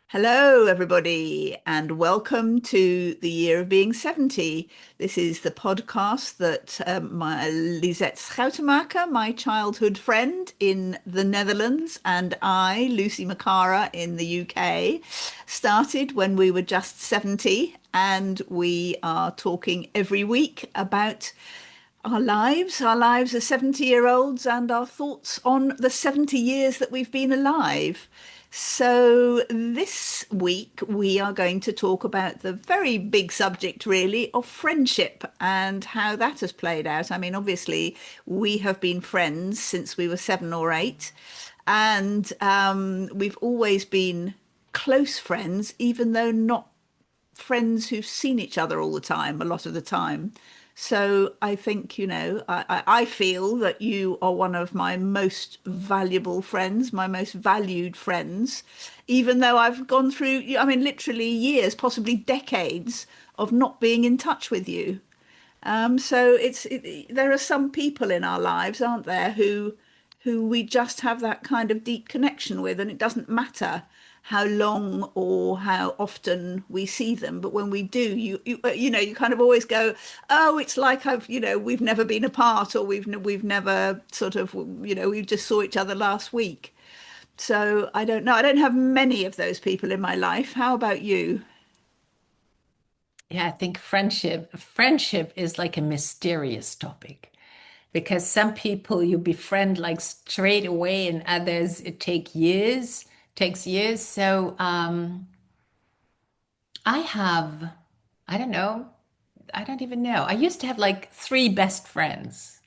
Hello, everybody, and welcome to the year of being 70. This is the podcast that my Lisette Schoutemaker, my childhood friend in the Netherlands, and I, Lucy Macara in the UK, started when we were just 70, and we are talking every week about our lives as 70-year-olds, and our thoughts on the 70 years that we've been alive. So, this week we are going to talk about the very big subject, really, of friendship and how that has played out. I mean, obviously, we have been friends since we were 7 or 8, and we've always been close friends, even though not friends who've seen each other all the time, a lot of the time. So I think, I feel that you are one of my most valuable friends, my most valued friends, even though I've gone through, I mean, literally years, possibly decades of not being in touch with you. There are some people in our lives, aren't there, who we just have that kind of deep connection with, and it doesn't matter how long or how often we see them, but when we do, you kind of always go, oh, it's like we've never been apart, or we've never sort of, we just saw each other last week. So I don't know. I don't have many of those people in my life. How about you? Yeah, I think friendship is like a mysterious topic because some people you befriend like straight away and others it takes years. I have, I don't know, I don't even know. I used to have like three best friends.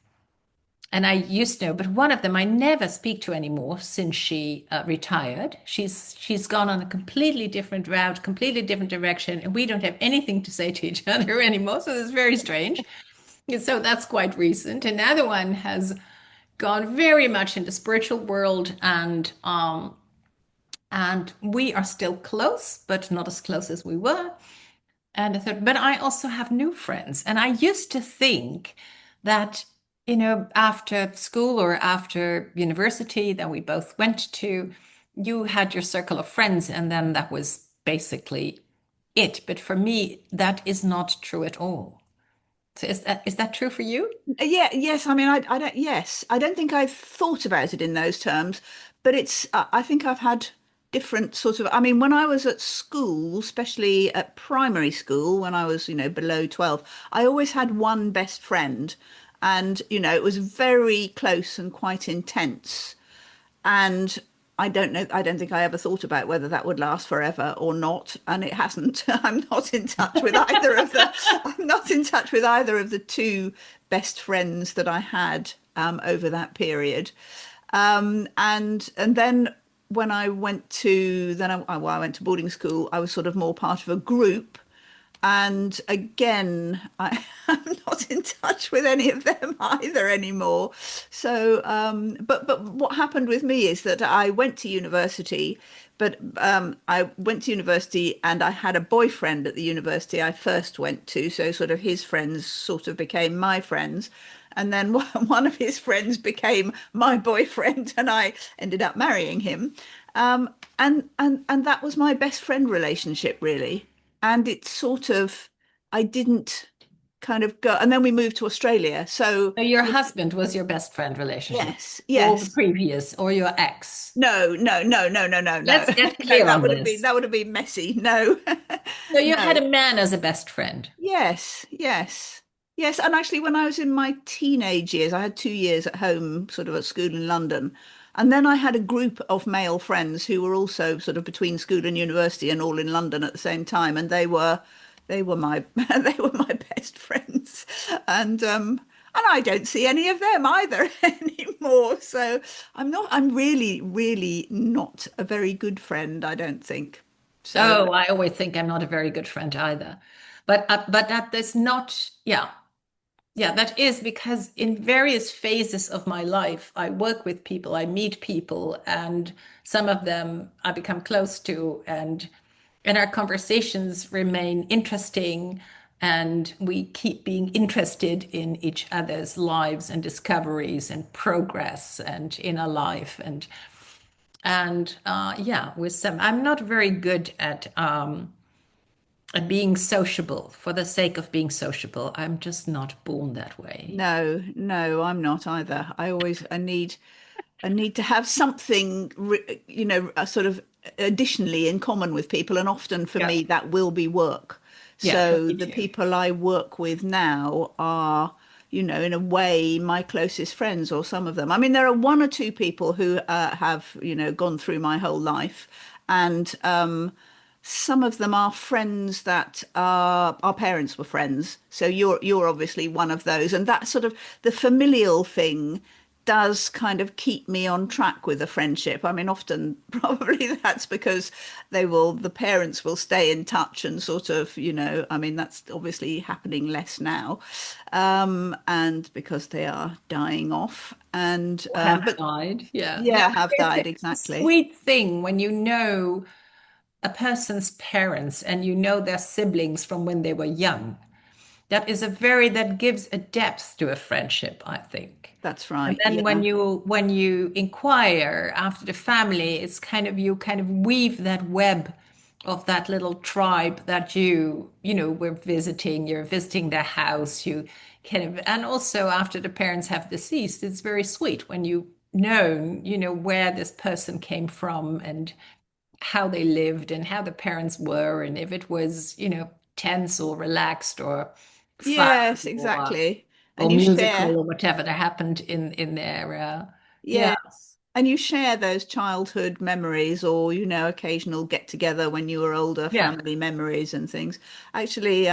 And I used to, but one of them I never speak to anymore since she retired. She's gone on a completely different route, completely different direction, and we don't have anything to say to each other anymore. So it's very strange. And so that's quite recent. Another one has gone very much in the spiritual world, and we are still close, but not as close as we were. And I thought, but I also have new friends. And I used to think that, after school or after university that we both went to, you had your circle of friends, and then that was basically it. But for me, that is not true at all. So is that true for you? Yeah, yes. I mean, I don't, yes, I don't think I've thought about it in those terms, but I think I've had different sort of, I mean, when I was at school, especially at primary school, when I was, below 12, I always had one best friend, and, it was very close and quite intense. And I don't know, I don't think I ever thought about whether that would last forever or not, and it hasn't. I'm not in touch with either of the two best friends that I had over that period. And then when I went to I went to boarding school, I was sort of more part of a group, and again, I'm not in touch with any of them either anymore. So, but what happened with me is that I went to university, but I went to university and I had a boyfriend at the university I first went to. So sort of his friends sort of became my friends. And then one of his friends became my boyfriend, and I ended up marrying him. And that was my best friend relationship, really. And it's sort of, I didn't kind of go, and then we moved to Australia. So So your husband was your best friend relationship, yes, or the yes. previous, or your ex. No, no, no, no, no, no, no. Let's get No, clear on this. that would have been messy. No. So you had No. a man as a best friend. Yes, yes. Yes, and actually when I was in my teenage years, I had 2 years at home, sort of at school in London. And then I had a group of male friends who were also sort of between school and university and all in London at the same time. And they were my they were my best friends. And I don't see any of them either anymore. So I'm really, really not a very good friend, I don't think. So Oh, I always think I'm not a very good friend either. But that is not, yeah. Yeah, that is because in various phases of my life, I work with people, I meet people, and some of them I become close to, and our conversations remain interesting, and we keep being interested in each other's lives and discoveries and progress and inner life. And yeah, with some, I'm not very good at being sociable for the sake of being sociable. I'm just not born that way. No, no, I'm not either. I need to have something, sort of additionally in common with people. And often for Yeah. me, that will be work. Yeah, for So me the too. people I work with now are, in a way, my closest friends, or some of them. I mean, there are one or two people who have, gone through my whole life. And some of them are friends that our parents were friends. So you're obviously one of those. And that sort of the familial thing does kind of keep me on track with a friendship. I mean, often probably that's because the parents will stay in touch and sort of, I mean, that's obviously happening less now. And because they are dying off. And, Have but died. Yeah. No, yeah, have died, it's a exactly. sweet thing when you know a person's parents and you know their siblings from when they were young. That gives a depth to a friendship, I think. That's And right. then Yeah. when you inquire after the family, it's kind of you kind of weave that web of that little tribe that were visiting. You're visiting their house. You kind of, and also after the parents have deceased, it's very sweet when you know, where this person came from and how they lived and how the parents were, and if it was, tense or relaxed or fun Yes, or exactly. or And you musical share, or whatever that happened in their yeah. yes. And you share those childhood memories or, occasional get together when you were older, Yeah. family memories and things. Actually,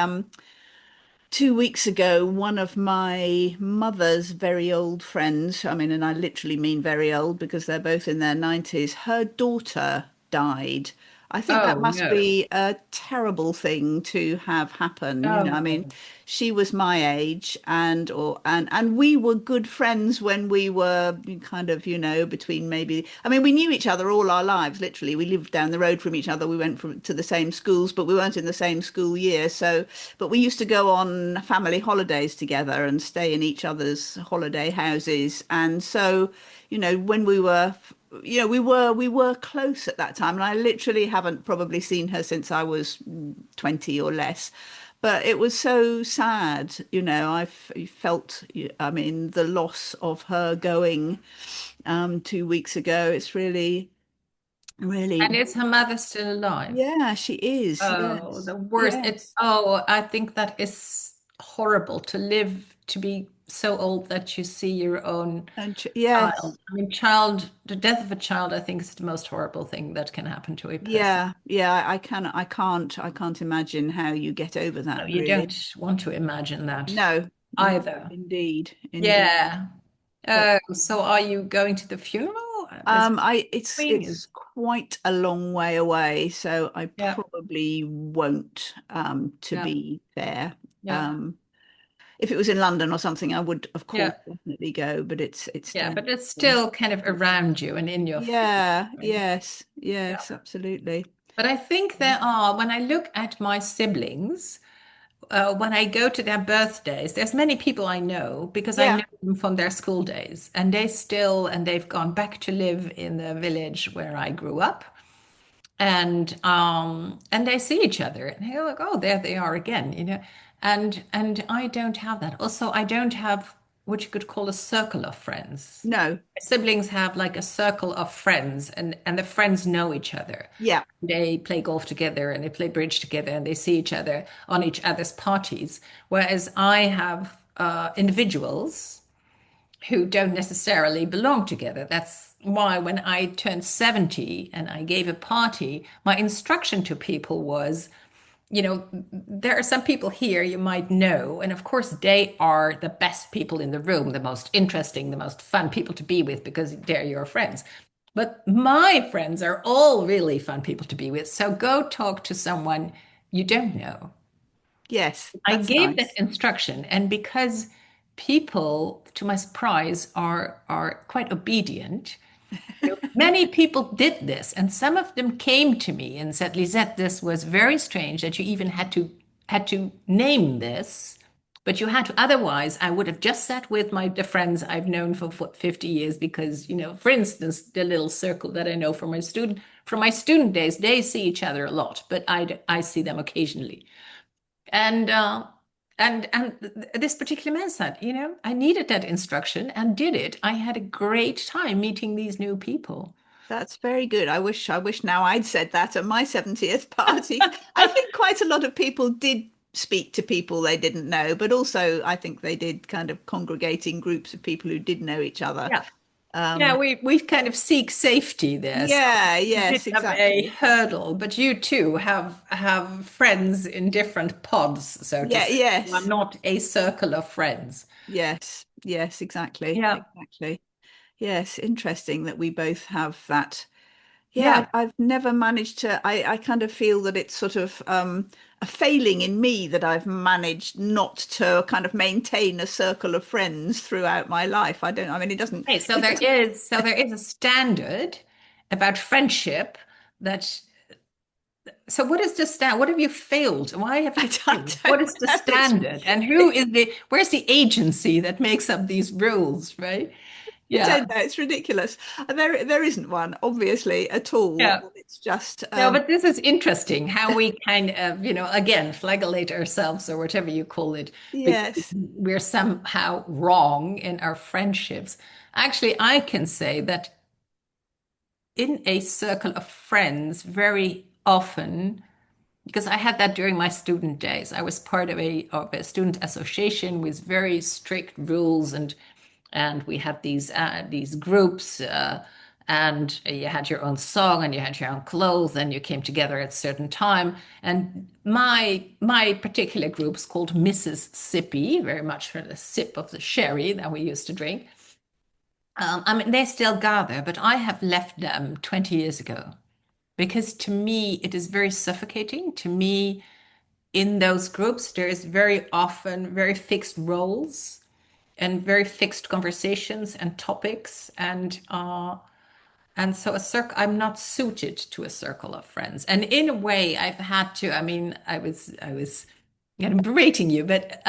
2 weeks ago, one of my mother's very old friends, I mean, and I literally mean very old because they're both in their 90s, her daughter died. I think that Oh must no. be a terrible thing to have happen. I mean, Oh, she was my age and we were good friends when we were kind of, between maybe, I mean, we knew each other all our lives, literally. We lived down the road from each other. We went to the same schools, but we weren't in the same school year. So but we used to go on family holidays together and stay in each other's holiday houses. And so, when we were close at that time. And I literally haven't probably seen her since I was 20 or less. But it was so sad, felt, I mean, the loss of her going 2 weeks ago. It's really, and really, is her mother still alive? yeah, she is. Oh, Yes, the worst. yes. I think that is horrible to live to be so old that you see your own And yes. child. I mean, the death of a child, I think is the most horrible thing that can happen to a person. Yeah, yeah, I can't imagine how you get over No, that, you really. don't want to imagine that No, no, either. indeed, indeed. Yeah. But Oh, so are you going to the funeral? Is it going? it's quite a long way away, so I Yeah, probably won't, to yeah, be fair. yeah, Um, if it was in London or something, I would, of course, yeah, definitely go, but it's yeah. down. But it's still kind of around you and in your feet. Yeah, Right? yes, Yeah. yes, absolutely. But I think when I look at my siblings, when I go to their birthdays, there's many people I know because I Yeah, know them from their school days, and they've gone back to live in the village where I grew up. And they see each other and they go like, oh, there they are again, and I don't have that. Also, I don't have what you could call a circle of friends. no, Siblings have like a circle of friends, and the friends know each other. yeah, They play golf together and they play bridge together and they see each other on each other's parties, whereas I have individuals who don't necessarily belong together. That's why when I turned 70 and I gave a party, my instruction to people was, there are some people here you might know, and of course, they are the best people in the room, the most interesting, the most fun people to be with because they're your friends. But my friends are all really fun people to be with. So go talk to someone you don't know. yes, I that's gave that nice. instruction, and because people, to my surprise, are quite obedient, many people did this, and some of them came to me and said, Lisette, this was very strange that you even had to name this But you had to, otherwise, I would have just sat with the friends I've known for 50 years because, for instance, the little circle that I know from my student days, they see each other a lot, but I see them occasionally. And this particular man said, I needed that instruction and did it. I had a great time meeting these new people. That's very good. I wish now I'd said that at my 70th party. I think quite a lot of people did speak to people they didn't know, but also I think they did kind of congregating groups of people who did know each other. Yeah. Yeah, Um, we kind of seek safety there. So yeah, we did yes, have a exactly. hurdle, but you too have friends in different pods, so to Yeah, say. You are yes, not a circle of friends. yes, yes, exactly, Yeah. exactly. Yes, interesting that we both have that. Yeah, Yeah. I've never managed to. I kind of feel that it's sort of a failing in me that I've managed not to kind of maintain a circle of friends throughout my life. I don't. I mean, it doesn't. Hey, so It there doesn't. is so there is a standard about friendship that so what is the stand? What have you failed? Why have you I failed? What don't is the know. standard? And who is where's the agency that makes up these rules, right? I Yeah. don't know. It's ridiculous. And there isn't one, obviously, at all. Yeah. It's just No, but this is interesting how we kind of, again, flagellate ourselves or whatever you call it, because yes, we're somehow wrong in our friendships. Actually, I can say that in a circle of friends, very often, because I had that during my student days, I was part of a student association with very strict rules and we had these groups and you had your own song and you had your own clothes and you came together at a certain time and my particular group is called Mississippi, very much for the sip of the sherry that we used to drink. I mean they still gather, but I have left them 20 years ago because to me it is very suffocating. To me, in those groups there is very often very fixed roles and very fixed conversations and topics and so a circle I'm not suited to a circle of friends, and in a way I've had to, I mean, I was berating you, but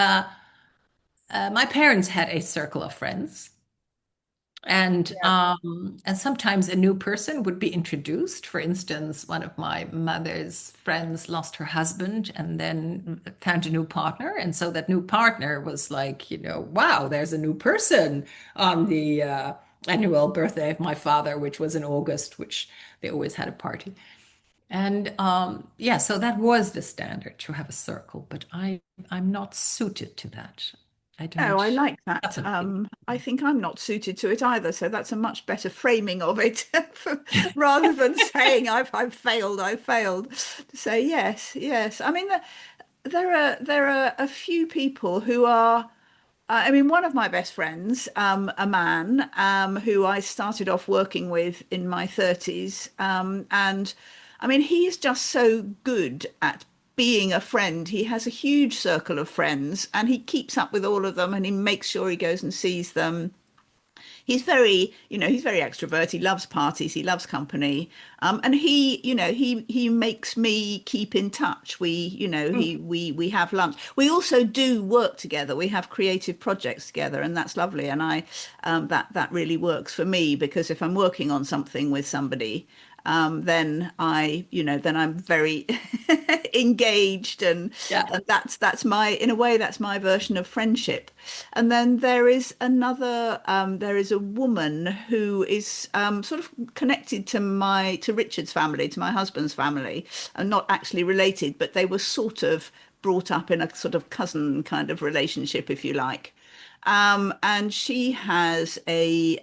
my parents had a circle of friends, yeah. and sometimes a new person would be introduced. For instance, one of my mother's friends lost her husband and then found a new partner. And so that new partner was like, wow, there's a new person on the annual birthday of my father, which was in August, which they always had a party. And yeah, so that was the standard to have a circle, but I'm not suited to that. I No, don't. I like that. Doesn't fit. I think I'm not suited to it either, so that's a much better framing of it rather than saying I've failed, I've failed. To say yes, yes. I mean, there are a few people who are. I mean, one of my best friends, a man who I started off working with in my 30s, and I mean, he is just so good at being a friend. He has a huge circle of friends and he keeps up with all of them and he makes sure he goes and sees them. He's very extrovert. He loves parties. He loves company. And he makes me keep in touch. We have lunch. We also do work together. We have creative projects together, and that's lovely. And that really works for me because if I'm working on something with somebody, then I'm very engaged, Yeah. and that's my in a way that's my version of friendship. And then there is a woman who is sort of connected to Richard's family, to my husband's family, and not actually related, but they were sort of brought up in a sort of cousin kind of relationship, if you like. And she has a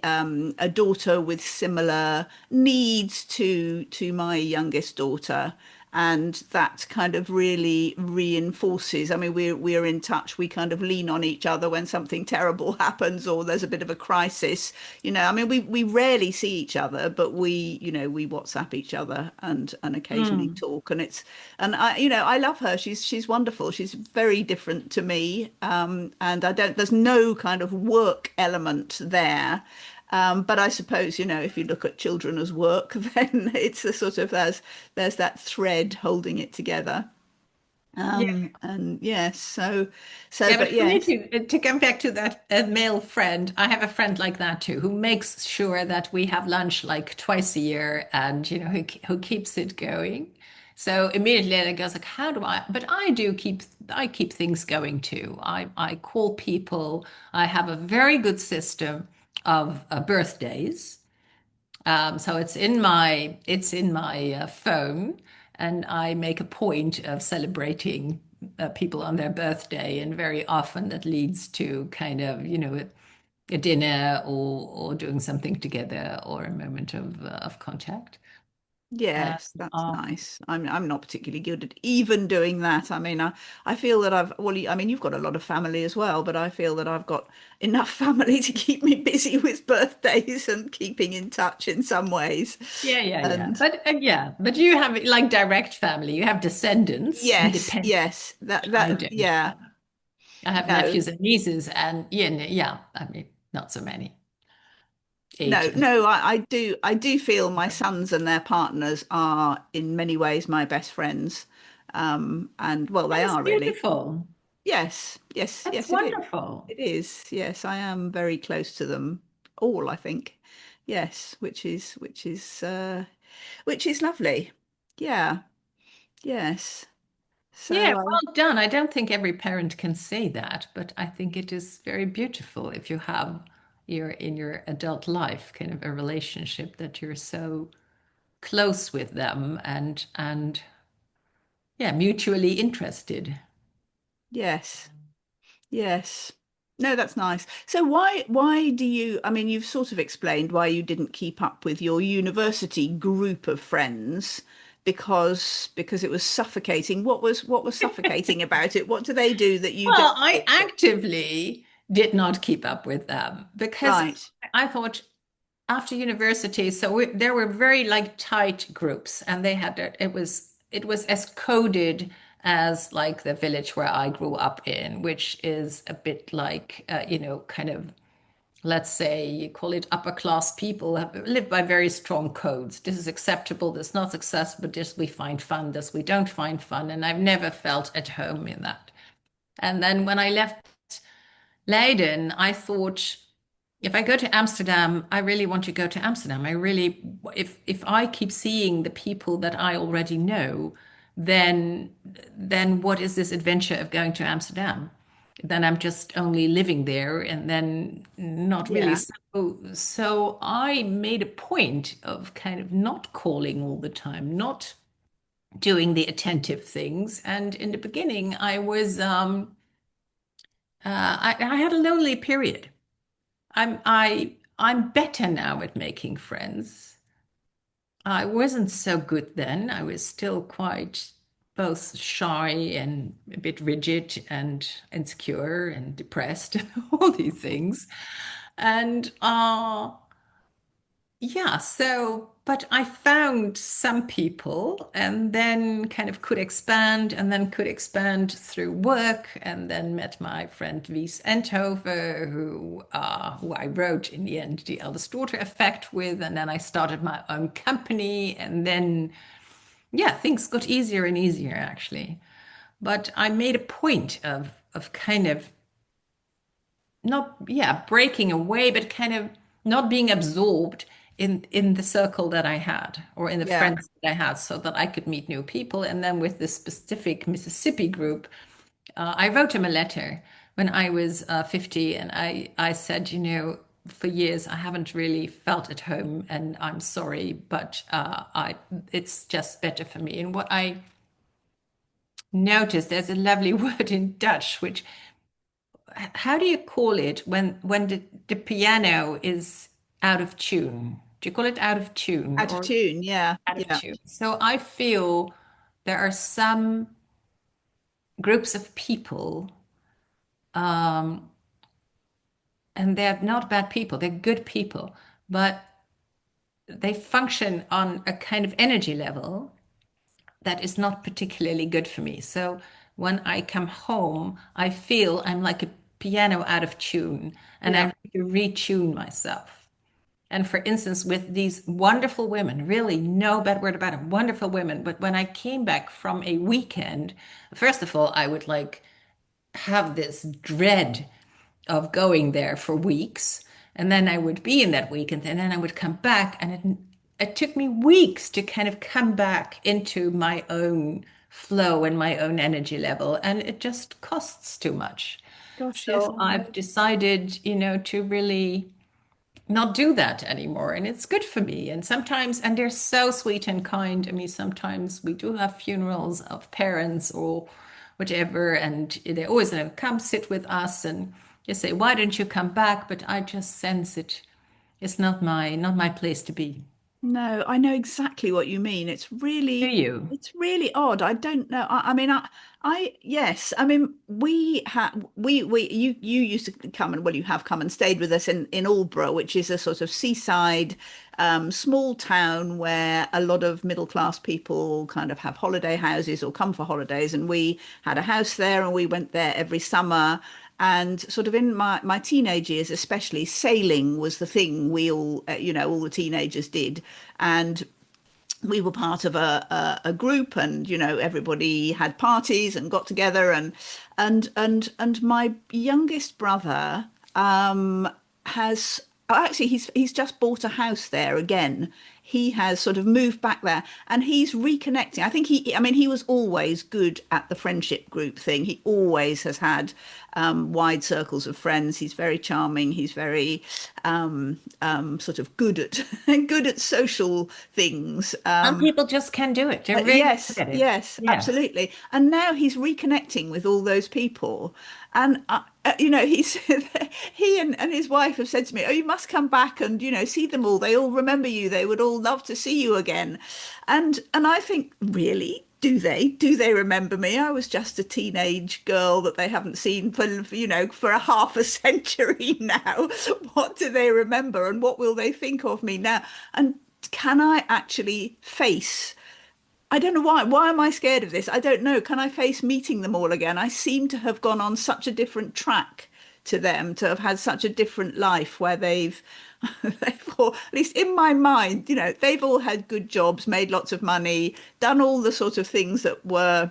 daughter with similar needs to my youngest daughter. And that kind of really reinforces. I mean, we're in touch. We kind of lean on each other when something terrible happens or there's a bit of a crisis. I mean, we rarely see each other, but we WhatsApp each other and occasionally Mm. talk. And I love her. She's wonderful. She's very different to me. And there's no kind of work element there. But I suppose, if you look at children as work, then it's a sort of there's that thread holding it together. Yeah. And yes, so, Yeah, but but for me yes, to come back to that male friend, I have a friend like that too, who makes sure that we have lunch like twice a year, and who keeps it going. So immediately it goes like, how do I? But I keep things going too. I call people. I have a very good system of birthdays. So it's in my phone, and I make a point of celebrating people on their birthday, and very often that leads to kind of a dinner or doing something together or a moment of contact. And yes, that's nice. I'm not particularly good at even doing that. I mean, I feel that I mean, you've got a lot of family as well, but I feel that I've got enough family to keep me busy with birthdays and keeping in touch in some ways. yeah. And But you have like direct family. You have descendants and yes, depend. yes, I that don't yeah, have. I have no. nephews and nieces, and yeah. I mean, not so many. Eight No, and no, I do feel my sons and their partners are in many ways my best friends. And well, they that's are really. beautiful. Yes, yes, That's yes, it is. wonderful. It is. Yes, I am very close to them all, I think. Yes, which is lovely. Yeah, yes. Yeah, So well done. I don't think every parent can say that, but I think it is very beautiful if you have in your adult life kind of a relationship that you're so close with them, and yeah, mutually interested. yes. Yes. No, that's nice. So why do you, I mean, you've sort of explained why you didn't keep up with your university group of friends because it was suffocating. What was suffocating about it? What do they do that you Well, don't I talk to? actively did not keep up with them because Right. I thought after university, so there were very like tight groups, and they had it was as coded as like the village where I grew up in, which is a bit like kind of, let's say you call it upper class people have live by very strong codes. This is acceptable, this is not accessible, this we find fun, this we don't find fun, and I've never felt at home in that. And then when I left Leiden, I thought, if I go to Amsterdam, I really want to go to Amsterdam. If I keep seeing the people that I already know, then what is this adventure of going to Amsterdam? Then I'm just only living there, and then not really. Yeah. So I made a point of kind of not calling all the time, not doing the attentive things. And in the beginning, I had a lonely period. I'm better now at making friends. I wasn't so good then. I was still quite both shy and a bit rigid and insecure and depressed and all these things. And yeah, so, but I found some people, and then kind of could expand, and then could expand through work, and then met my friend Wies Enthoven, who I wrote in the end The Eldest Daughter Effect with, and then I started my own company, and then yeah, things got easier and easier actually. But I made a point of kind of not, yeah, breaking away, but kind of not being absorbed in the circle that I had or in the Yeah. friends that I had, so that I could meet new people. And then with this specific Mississippi group, I wrote him a letter when I was 50, and I said, for years I haven't really felt at home, and I'm sorry, but I it's just better for me. And what I noticed, there's a lovely word in Dutch which, how do you call it when the piano is out of tune? Do you call it out of tune Out of or tune. Yeah. out of Yeah. tune? So I feel there are some groups of people, um, and they're not bad people, they're good people, but they function on a kind of energy level that is not particularly good for me. So when I come home, I feel I'm like a piano out of tune, and I Yeah. need to retune myself. And for instance, with these wonderful women, really no bad word about them, wonderful women. But when I came back from a weekend, first of all, I would like have this dread of going there for weeks. And then I would be in that weekend, and then I would come back, and it took me weeks to kind of come back into my own flow and my own energy level. And it just costs too much. Gosh, yes, So I've decided, to really not do that anymore. And it's good for me. And sometimes, and they're so sweet and kind. I mean, sometimes we do have funerals of parents or whatever, and they always come sit with us and you say, why don't you come back? But I just sense it's not my place to be. no, I know exactly what you mean. Do you? It's really odd. I don't know. I mean, yes. I mean, you used to come and, well, you have come and stayed with us in Aldborough, which is a sort of seaside, small town where a lot of middle class people kind of have holiday houses or come for holidays. And we had a house there, and we went there every summer. And sort of in my teenage years, especially, sailing was the thing we all, all the teenagers did. And we were part of a group, and everybody had parties and got together, and my youngest brother has actually he's just bought a house there again. He has sort of moved back there, and he's reconnecting. I think I mean, he was always good at the friendship group thing. He always has had wide circles of friends. He's very charming. He's very sort of good at good at social things. Some people just can do it. They're really good Yes, at it. yes, Yes. absolutely. And now he's reconnecting with all those people. And, he's and his wife have said to me, "Oh, you must come back and, see them all. They all remember you. They would all love to see you again." And I think, really? Do they? Do they remember me? I was just a teenage girl that they haven't seen for a half a century now. What do they remember, and what will they think of me now? And can I actually face I don't know why. Why am I scared of this? I don't know. Can I face meeting them all again? I seem to have gone on such a different track to them, to have had such a different life where they've all, at least in my mind, they've all had good jobs, made lots of money, done all the sort of things that were,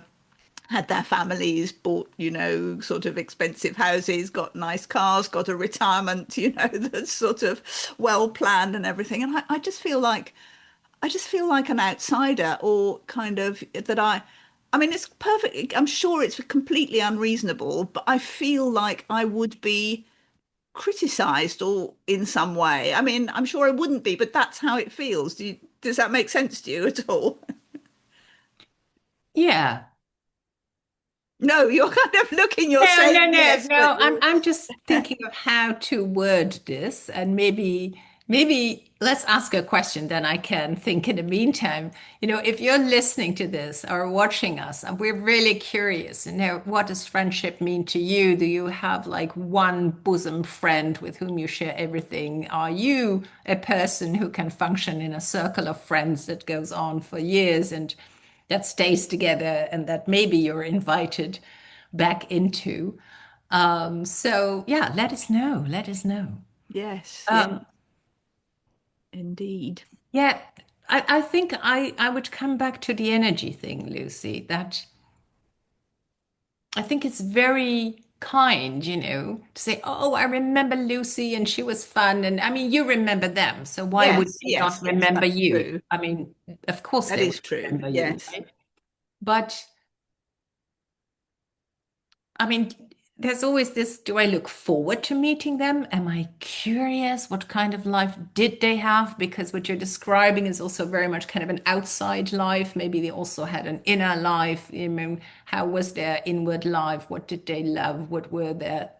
had their families, bought, sort of expensive houses, got nice cars, got a retirement, that's sort of well planned and everything. And I just feel like an outsider, or kind of that I mean, it's perfect. I'm sure it's completely unreasonable, but I feel like I would be criticized or in some way. I mean, I'm sure I wouldn't be, but that's how it feels. Does that make sense to you at all? Yeah. No, you're kind of looking, you're No, no, saying no, yes, but no. I'm just thinking of how to word this, and maybe let's ask a question, then I can think in the meantime. If you're listening to this or watching us, and we're really curious, what does friendship mean to you? Do you have like one bosom friend with whom you share everything? Are you a person who can function in a circle of friends that goes on for years and that stays together, and that maybe you're invited back into? So yeah, let us know. Let us know. yes, yes, Um, indeed. yeah, I think I would come back to the energy thing, Lucy, that I think it's very kind, to say, oh, I remember Lucy and she was fun. And I mean, you remember them. So why would Yes, they not yes, yes, remember that's you? true. I mean, of course That they would is true. remember you, Yes. right? But I mean, there's always this, do I look forward to meeting them? Am I curious? What kind of life did they have? Because what you're describing is also very much kind of an outside life. Maybe they also had an inner life. How was their inward life? What did they love? What were their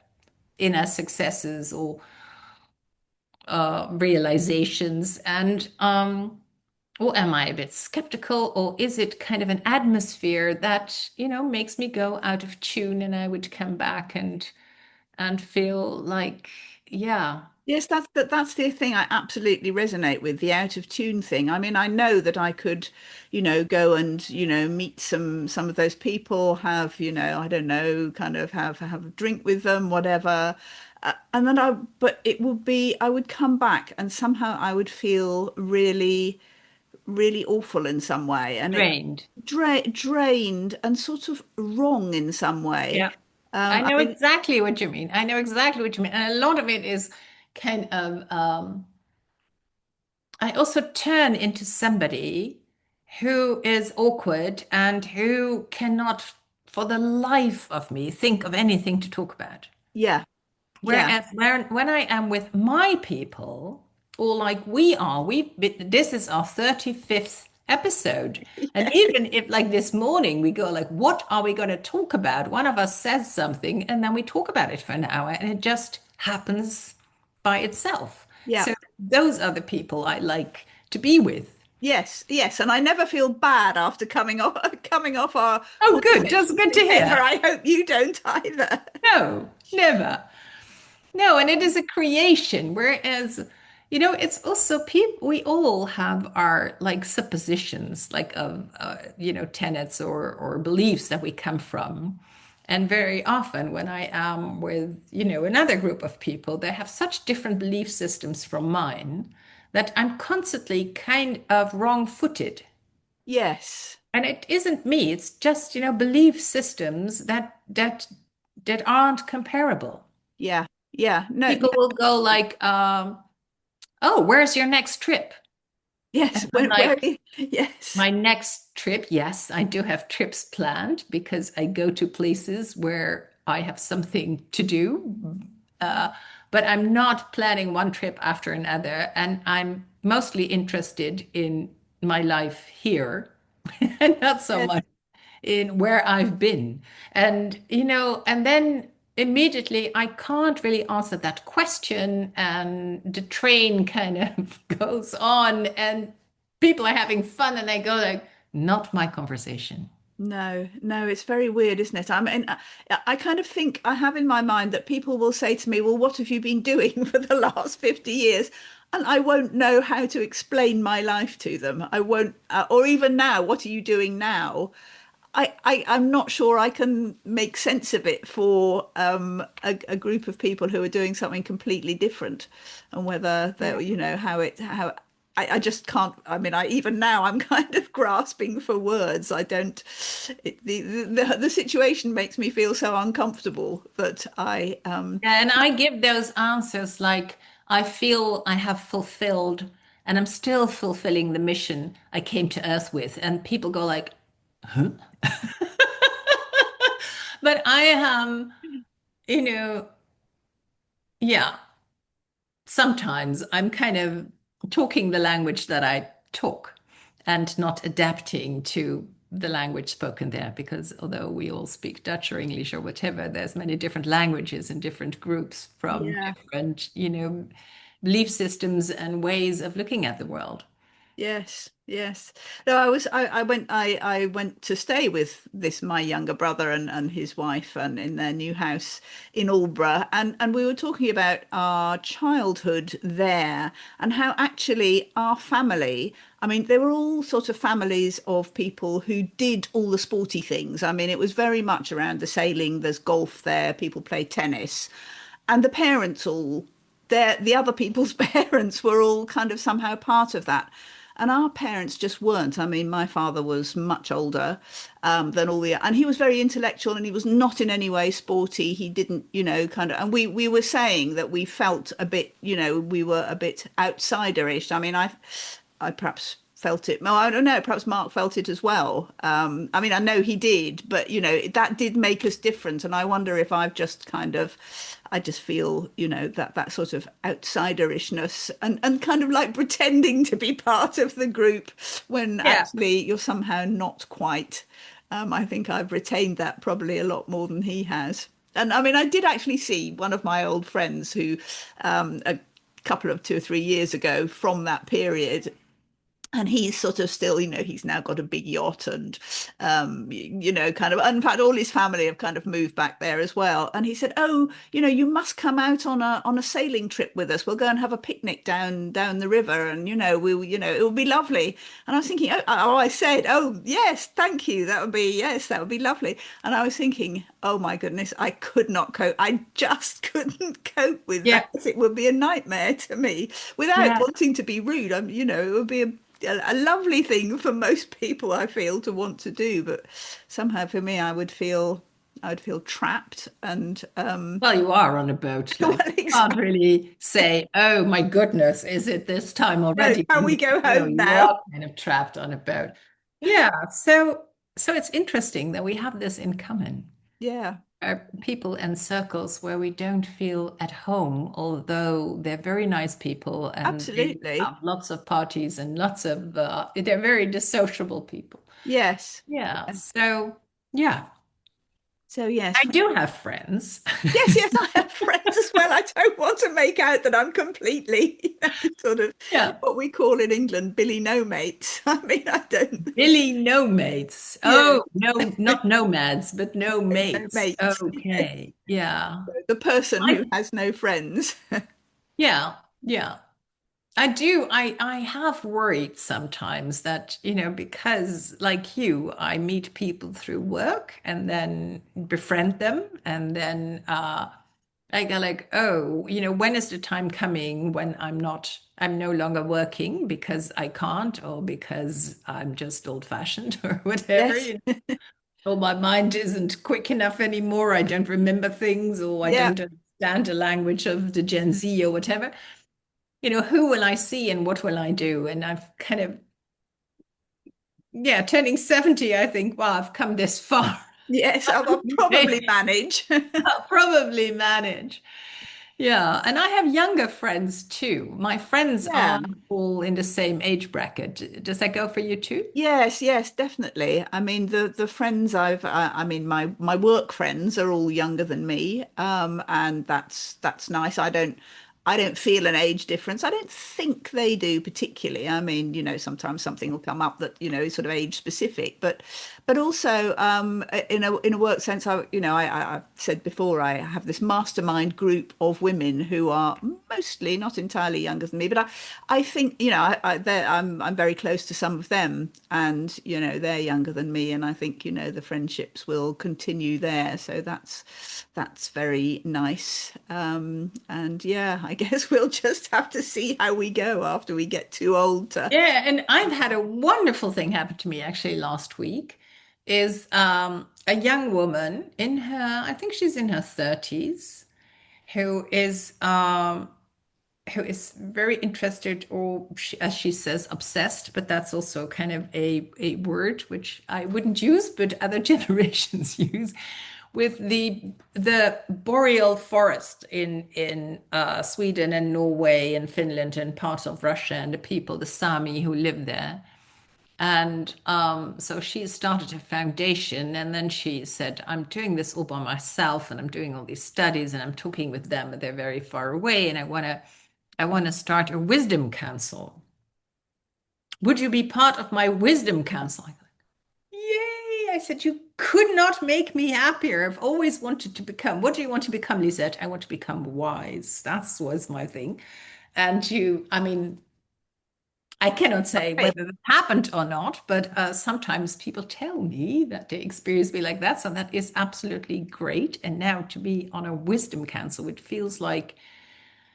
inner successes or realizations? And or am I a bit skeptical, or is it kind of an atmosphere that, makes me go out of tune, and I would come back and feel like, yeah. Yes, that's the thing I absolutely resonate with, the out of tune thing. I mean, I know that I could, go and, meet some of those people, have, I don't know, kind of have a drink with them, whatever. And then but it would be, I would come back and somehow I would feel really, really awful in some way, and it Drained. drained and sort of wrong in some way. Yeah. I I know mean, exactly what you mean. I know exactly what you mean. And a lot of it is kind of, I also turn into somebody who is awkward and who cannot, for the life of me, think of anything to talk about. yeah, yeah, Whereas when I am with my people, or like we are, this is our 35th episode. And even if like this morning we go like, what are we going to talk about? One of us says something and then we talk about it for an hour and it just happens by itself. yeah. So those are the people I like to be with. Yes, yes, and I never feel bad after coming off coming off our Oh, good. That's conversation good to together. hear. I hope you don't either. No, never. No, and it is a creation. Whereas, it's also people, we all have our like suppositions, like of, tenets or beliefs that we come from. And very often when I am with, another group of people, they have such different belief systems from mine that I'm constantly kind of wrong-footed. Yes, And it isn't me, it's just, belief systems that aren't comparable. yeah, yeah. No, no, People will go like, oh, where's your next trip? yes, And I'm where, like, yes, my next trip, yes, I do have trips planned because I go to places where I have something to do. Uh, but I'm not planning one trip after another. And I'm mostly interested in my life here and not so yes, much in where I've been. And, and then immediately I can't really answer that question. And the train kind of goes on and people are having fun and I go like, not my conversation. no, no. It's very weird, isn't it? I mean, I kind of think I have in my mind that people will say to me, "Well, what have you been doing for the last 50 years?" And I won't know how to explain my life to them. I won't, or even now, what are you doing now? I'm not sure I can make sense of it for a group of people who are doing something completely different, and whether Yeah. they, how I just can't. I mean, I even now I'm kind of grasping for words. I don't. The situation makes me feel so uncomfortable that Yeah, and I give those answers like I feel I have fulfilled and I'm still fulfilling the mission I came to Earth with. And people go like, huh? But I am, you know, yeah, sometimes I'm kind of talking the language that I talk and not adapting to the language spoken there because although we all speak Dutch or English or whatever, there's many different languages and different groups from yeah. different, belief systems and ways of looking at the world. Yes, yes. No, I went to stay with this my younger brother and his wife and in their new house in Aldeburgh and we were talking about our childhood there and how actually our family, I mean, they were all sort of families of people who did all the sporty things. I mean, it was very much around the sailing, there's golf there, people play tennis, and the parents all the other people's parents were all kind of somehow part of that. And our parents just weren't. I mean, my father was much older than all and he was very intellectual and he was not in any way sporty. He didn't, kind of, and we were saying that we felt a bit, we were a bit outsiderish. I mean, I perhaps felt it. Well, I don't know. Perhaps Mark felt it as well. I mean, I know he did, but that did make us different. And I wonder if I've just I just feel, that sort of outsiderishness and kind of like pretending to be part of the group when Yeah. actually you're somehow not quite. I think I've retained that probably a lot more than he has. And I mean, I did actually see one of my old friends who, a couple of 2 or 3 years ago from that period and he's sort of still, he's now got a big yacht and, kind of, in fact, all his family have kind of moved back there as well. And he said, "Oh, you must come out on a sailing trip with us. We'll go and have a picnic down the river, and it will be lovely." And I was thinking, I said, "Oh, yes, thank you. Yes, that would be lovely." And I was thinking, oh my goodness, I could not cope. I just couldn't cope with that. Yeah. It would be a nightmare to me without Yeah. wanting to be rude. It would be a lovely thing for most people, I feel, to want to do, but somehow for me, I would feel trapped and Well, you are on a boat. well, Like, you can't really say, "Oh my goodness, is it this time no, already?" can we go No, home you now? are kind of trapped on a boat. Yeah. So it's interesting that we have this in common. Yeah, People and circles where we don't feel at home, although they're very nice people and they absolutely. have lots of parties and lots of, they're very dissociable people. Yes. Yeah. Yeah. So, yeah, So yes, I do have friends. yes, yes, I have friends as well. I don't want to make out that I'm completely, sort of Yeah. what we call in England, Billy no mates. I mean, I don't. Really, no mates. Yeah, Oh, no, not nomads, but no no mates. mates. Okay. Yeah. The person who I, has no friends. yeah. Yeah. I do. I have worried sometimes that, because like you, I meet people through work and then befriend them. And then I go like, oh, when is the time coming when I'm no longer working because I can't or because I'm just old-fashioned or whatever, Yes. or my mind isn't quick enough anymore. I don't remember things or I Yeah. don't understand the language of the Gen Z or whatever. Who will I see and what will I do? And I've kind of, yeah, turning 70, I think, wow, I've come this far. Yes, I'll probably Okay, manage. I'll probably manage. Yeah. And I have younger friends too. My friends Yeah. are all in the same age bracket. Does that go for you too? Yes, yes, definitely. I mean, the friends I mean, my work friends are all younger than me, and that's nice. I don't feel an age difference. I don't think they do particularly. I mean, sometimes something will come up that is sort of age specific, but also in a work sense, I said before I have this mastermind group of women who are mostly not entirely younger than me, but I think I'm very close to some of them, and they're younger than me, and I think the friendships will continue there. So that's very nice. And yeah, I guess we'll just have to see how we go after we get too old to. Yeah, and I've had a wonderful thing happen to me actually last week. Is a young woman in her, I think she's in her 30s, who is very interested, or as she says, obsessed, but that's also kind of a word which I wouldn't use, but other generations use, with the boreal forest in Sweden and Norway and Finland and parts of Russia and the people, the Sami who live there. And so she started a foundation, and then she said, "I'm doing this all by myself, and I'm doing all these studies, and I'm talking with them, and they're very far away, and I want to start a wisdom council. Would you be part of my wisdom council?" I go, "Yay!" I said, "You could not make me happier. I've always wanted to become. What do you want to become, Lisette?" "I want to become wise." That was my thing. And I mean, I cannot say Right. whether that happened or not, but sometimes people tell me that they experience me like that. So that is absolutely great. And now to be on a wisdom council, it feels like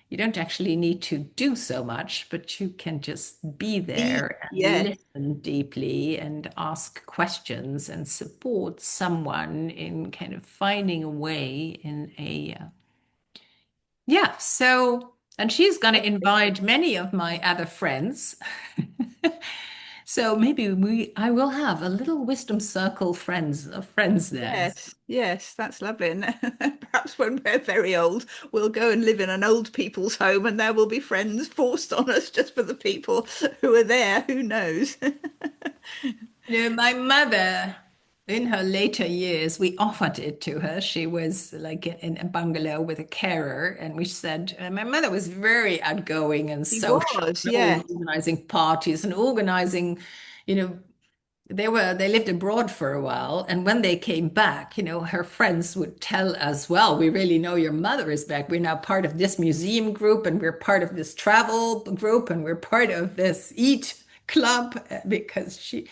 you don't actually need to do so much, but you can just be there and Yeah. listen deeply and ask questions and support someone in kind of finding a way in yeah. So, and she's going to invite many of my other friends. So maybe I will have a little wisdom circle friends of friends there. Yes, yes, that's lovely. And perhaps when we're very old, we'll go and live in an old people's home, and there will be friends forced on us just for the people who are there. Who knows? My mother. in her later years, we offered it to her. She was like in a bungalow with a carer, and we said, my mother was very outgoing and He social, was, and always yes. organizing parties and organizing, you know, they lived abroad for a while, and when they came back, her friends would tell us, well, we really know your mother is back. We're now part of this museum group, and we're part of this travel group, and we're part of this eat club because she.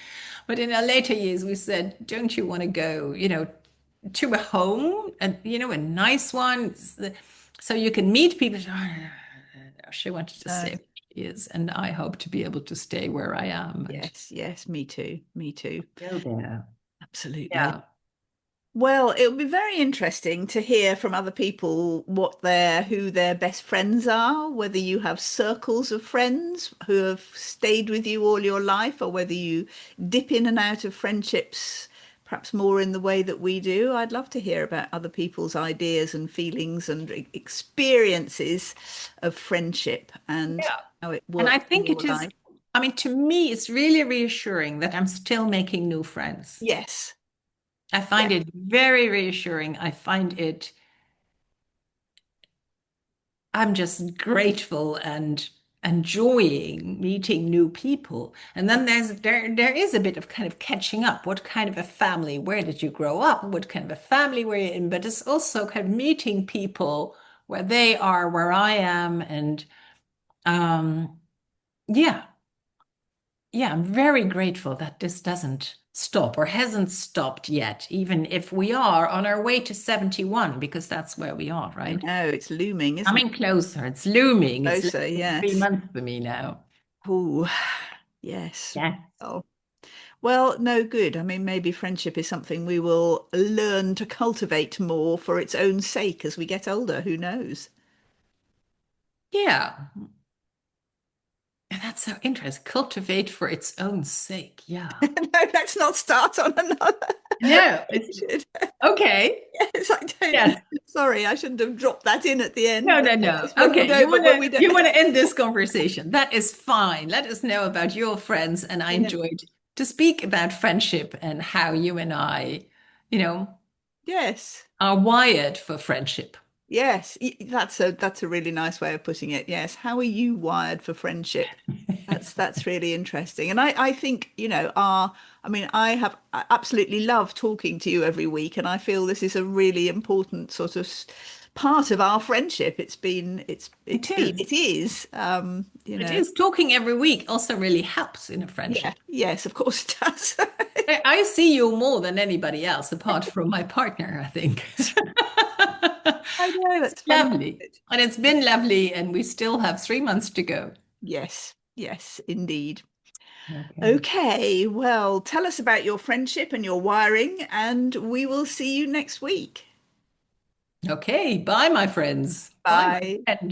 But in our later years, we said, don't you want to go, to a home, and a nice one, so you can meet people. Oh, no, she wanted to stay No. where she is, and I hope to be able to stay where I am. And Yes, yes, me too. Me too. go there. Absolutely. Yeah. Well, it would be very interesting to hear from other people who their best friends are, whether you have circles of friends who have stayed with you all your life, or whether you dip in and out of friendships, perhaps more in the way that we do. I'd love to hear about other people's ideas and feelings and experiences of friendship and Yeah. how it And I works in think your it is, life. I mean, to me, it's really reassuring that I'm still making new friends. Yes. I Yeah. find it very reassuring. I'm just grateful and enjoying meeting new people. And then there is a bit of kind of catching up. What kind of a family? Where did you grow up? What kind of a family were you in? But it's also kind of meeting people where they are, where I am, and um, yeah, yeah, I'm very grateful that this doesn't stop or hasn't stopped yet, even if we are on our way to 71, because that's where we are, I right? know it's looming, isn't it? Coming closer. It's looming. It's less Closer, than 3 yes. months for me now. Oh, yes. Yeah. Oh, well, no good. I mean, maybe friendship is something we will learn to cultivate more for its own sake as we get older. Who knows? Yeah. And that's so interesting. Cultivate for its own sake. Yeah. No, let's not start on another. No, it's Richard. okay. Yes, I don't. Yes. Sorry, I shouldn't have dropped that in at the end, No, but no, no. yes, when we Okay. don't, but when we don't. You want to end this conversation. That is fine. Let us know about your friends. And I Yeah. enjoyed to speak about friendship and how you and I, you know, Yes. are wired for friendship. Yes, that's a really nice way of putting it. Yes, how are you wired for friendship? That's really interesting. And I think, I mean, I absolutely love talking to you every week, and I feel this is a really important sort of part of our friendship. It is. It is, It is. Talking every week also really helps in a yeah, friendship. yes, of course it does. I see you more than anybody else, apart from my partner, I think. I know, It's that's funny. lovely. And it's been lovely, and we still have 3 months to go. Yes, yes, indeed. Okay. Okay, well, tell us about your friendship and your wiring, and we will see you next week. Okay. Bye, my friends. Bye, my Bye. friend.